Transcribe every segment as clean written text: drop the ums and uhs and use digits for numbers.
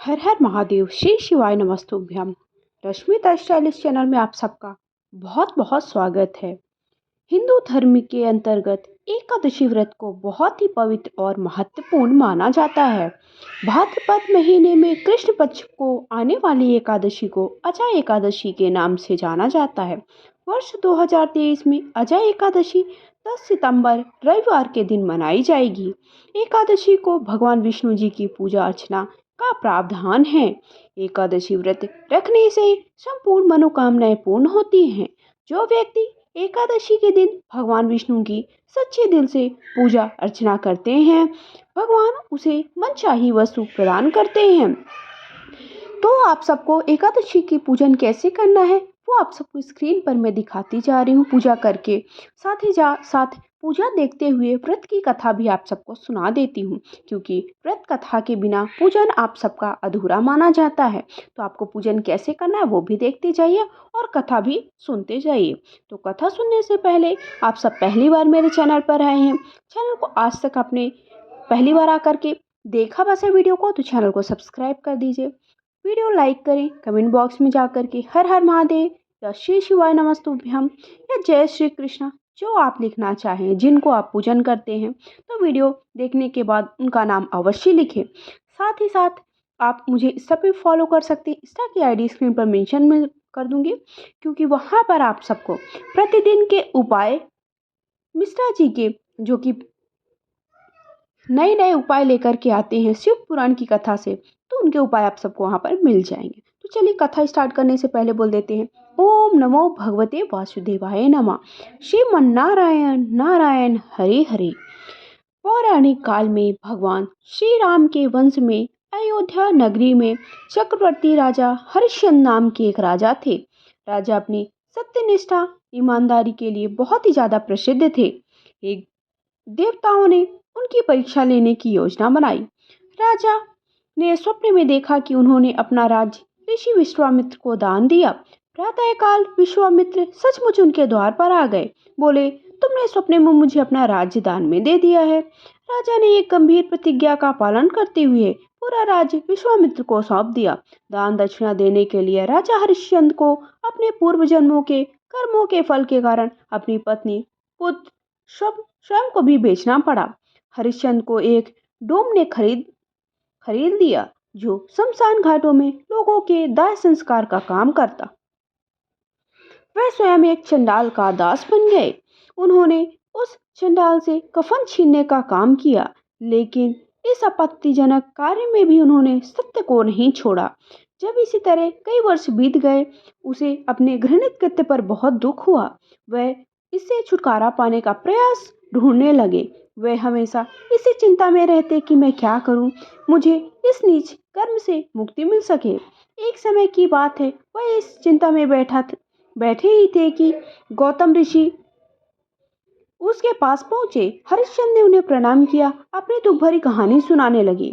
हर हर महादेव, श्री शिवाय नमस्तुभ्यम। Rashmita stylish channel में आप सबका बहुत बहुत स्वागत है। हिंदू धर्म के अंतर्गत एकादशी व्रत को बहुत ही पवित्र और महत्वपूर्ण माना जाता है। भाद्रपद महीने में कृष्ण पक्ष को आने वाली एकादशी को अजय एकादशी के नाम से जाना जाता है। वर्ष 2023 में अजय एकादशी 10 सितंबर रविवार के दिन मनाई जाएगी। एकादशी को भगवान विष्णु जी की पूजा अर्चना का प्रावधान है। एकादशी व्रत रखने से संपूर्ण मनोकामनाएं पूर्ण होती हैं। जो व्यक्ति एकादशी के दिन भगवान विष्णु की सच्चे दिल से पूजा अर्चना करते हैं, भगवान उसे मनचाही वस्तु प्रदान करते हैं। तो आप सबको एकादशी की पूजन कैसे करना है वो आप सबको स्क्रीन पर मैं दिखाती जा रही हूँ पूजा करके। साथ पूजा देखते हुए व्रत की कथा भी आप सबको सुना देती हूँ, क्योंकि व्रत कथा के बिना पूजन आप सबका अधूरा माना जाता है। तो आपको पूजन कैसे करना है वो भी देखते जाइए और कथा भी सुनते जाइए। तो कथा सुनने से पहले आप सब पहली बार मेरे चैनल पर आए हैं, चैनल को आज तक आपने पहली बार आकर के देखा बस है वीडियो को, तो चैनल को सब्सक्राइब कर दीजिए, वीडियो लाइक करें, कमेंट बॉक्स में जाकर के हर हर महादेव या श्री शिवाय नमस्तुभ्यम या जय श्री कृष्ण जो आप लिखना चाहें, जिनको आप पूजन करते हैं, तो वीडियो देखने के बाद उनका नाम अवश्य लिखें। साथ ही साथ आप मुझे इंस्टा पे फॉलो कर सकते हैं। इंस्टा की आईडी स्क्रीन पर मेंशन में कर दूंगी, क्योंकि वहाँ पर आप सबको प्रतिदिन के उपाय मिश्रा जी के जो कि नए नए उपाय लेकर के आते हैं शिव पुराण की कथा से, तो उनके उपाय आप सबको वहाँ पर मिल जाएंगे। तो चलिए कथा स्टार्ट करने से पहले बोल देते हैं, ओम नमो भगवते वासुदेवाय नमः। श्रीमन्नारायण नारायण हरे हरे। पौराणिक काल में भगवान श्री राम के वंश में अयोध्या नगरी में चक्रवर्ती राजा हरिश्चंद्र नाम के एक राजा थे। राजा अपनी सत्यनिष्ठा ईमानदारी के लिए बहुत ही ज्यादा प्रसिद्ध थे। एक देवताओं ने उनकी परीक्षा लेने की योजना बनाई। राजा ने स्वप्न में देखा कि उन्होंने अपना राज्य ऋषि विश्वामित्र को दान दिया। प्रातःकाल विश्वामित्र सचमुच उनके द्वार पर आ गए। बोले, तुमने स्वप्न में मुझे अपना राज्य दान में दे दिया है। राजा ने एक गंभीर प्रतिज्ञा का पालन करते हुए पूरा राज्य विश्वामित्र को सौंप दिया। दान दक्षिणा देने के लिए राजा हरिश्चंद्र को अपने पूर्व जन्मों के कर्मों के फल के कारण अपनी पत्नी, पुत्र, स्वयं को भी बेचना पड़ा। हरिश्चंद्र को एक डोम ने खरीद लिया, जो शमशान घाटों में लोगों के दाह संस्कार का काम करता। वह स्वयं एक चंडाल का दास बन गए। उन्होंने उस चंडाल से कफन छीनने का काम किया, लेकिन इस आपत्तिजनक कार्य में भी उन्होंने सत्य को नहीं छोड़ा। जब इसी तरह कई वर्ष बीत गए, उसे अपने घृणित कृत्य पर बहुत दुख हुआ। वह इससे छुटकारा पाने का प्रयास ढूंढने लगे। वे हमेशा इसी चिंता में रहते कि मैं क्या करूं, मुझे इस नीच कर्म से मुक्ति मिल सके। एक समय की बात है, वह इस चिंता में बैठे ही थे कि गौतम ऋषि उसके पास पहुंचे। हरिश्चंद्र ने उन्हें प्रणाम किया, अपनी दुख भरी कहानी सुनाने लगे।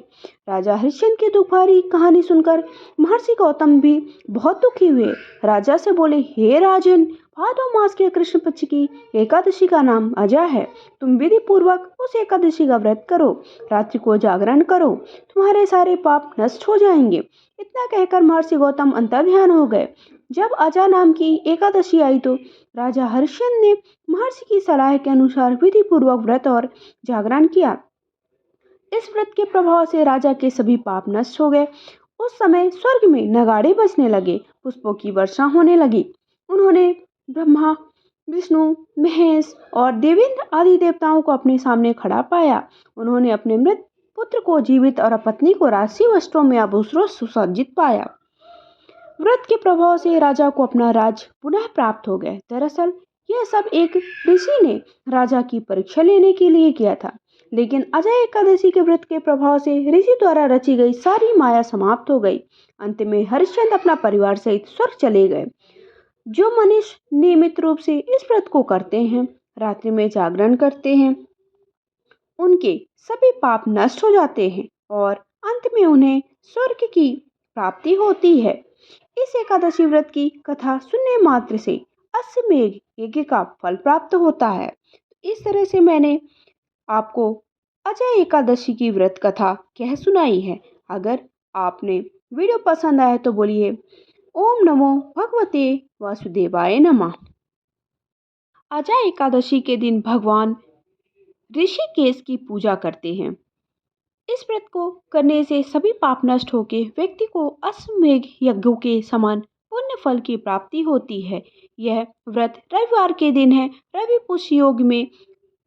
राजा हरिश्चंद्र की दुख भरी कहानी सुनकर महर्षि गौतम भी बहुत दुखी हुए। राजा से बोले, हे राजन, भादो मास के कृष्ण पक्ष की एकादशी का नाम अजय है। तुम विधि पूर्वक उस एकादशी का व्रत करो, रात्रि को जागरण करो, तुम्हारे सारे पाप नष्ट हो जाएंगे। इतना कहकर महर्षि गौतम अंतर्ध्यान हो गए। जब अजा नाम की एकादशी आई तो राजा हरिश्चंद्र ने महर्षि की सलाह के अनुसार विधि पूर्वक व्रत और जागरण किया। इस व्रत के प्रभाव से राजा के सभी पाप नष्ट हो गए। उस समय स्वर्ग में नगाड़े बजने लगे, पुष्पों की वर्षा होने लगी। उन्होंने ब्रह्मा, विष्णु, महेश और देवेंद्र आदि देवताओं को अपने सामने खड़ा पाया। उन्होंने अपने मृत पुत्र को जीवित और पत्नी को राशि वस्त्रों में आभूषणों सुसज्जित पाया। व्रत के प्रभाव से राजा को अपना राज्य पुनः प्राप्त हो गया। दरअसल यह सब एक ऋषि ने राजा की परीक्षा लेने के लिए किया था, लेकिन अजय एकादशी के व्रत के प्रभाव से ऋषि द्वारा रची गई सारी माया समाप्त हो गई। अंत में हरिश्चंद्र अपना परिवार सहित स्वर्ग चले गए। जो मनुष्य नियमित रूप से इस व्रत को करते हैं, रात्रि में जागरण करते हैं, उनके सभी पाप नष्ट हो जाते हैं और अंत में उन्हें स्वर्ग की प्राप्ति होती है। इस एकादशी व्रत की कथा सुनने मात्र से अश्वमेध यज्ञ का फल प्राप्त होता है। इस तरह से मैंने आपको अजय एकादशी की व्रत कथा कह सुनाई है। अगर आपने वीडियो पसंद आए तो बोलिए ओम नमो भगवते वासुदेवाय नमः। आजा एकादशी के दिन भगवान ऋषिकेश की पूजा करते हैं। इस व्रत को करने से सभी पाप नष्ट होकर व्यक्ति को अश्वमेघ यज्ञों के समान पुण्य फल की प्राप्ति होती है। यह व्रत रविवार के दिन है। रवि पुष्य योग में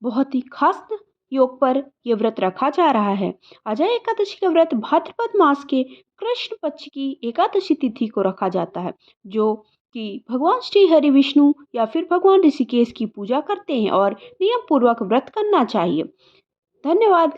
बहुत ही खास योग पर यह व्रत रखा जा रहा है। अजय एकादशी का व्रत भाद्रपद मास के कृष्ण पक्ष की एकादशी तिथि को रखा जाता है, जो कि भगवान श्री हरि विष्णु या फिर भगवान ऋषिकेश की पूजा करते हैं और नियम पूर्वक व्रत करना चाहिए। धन्यवाद।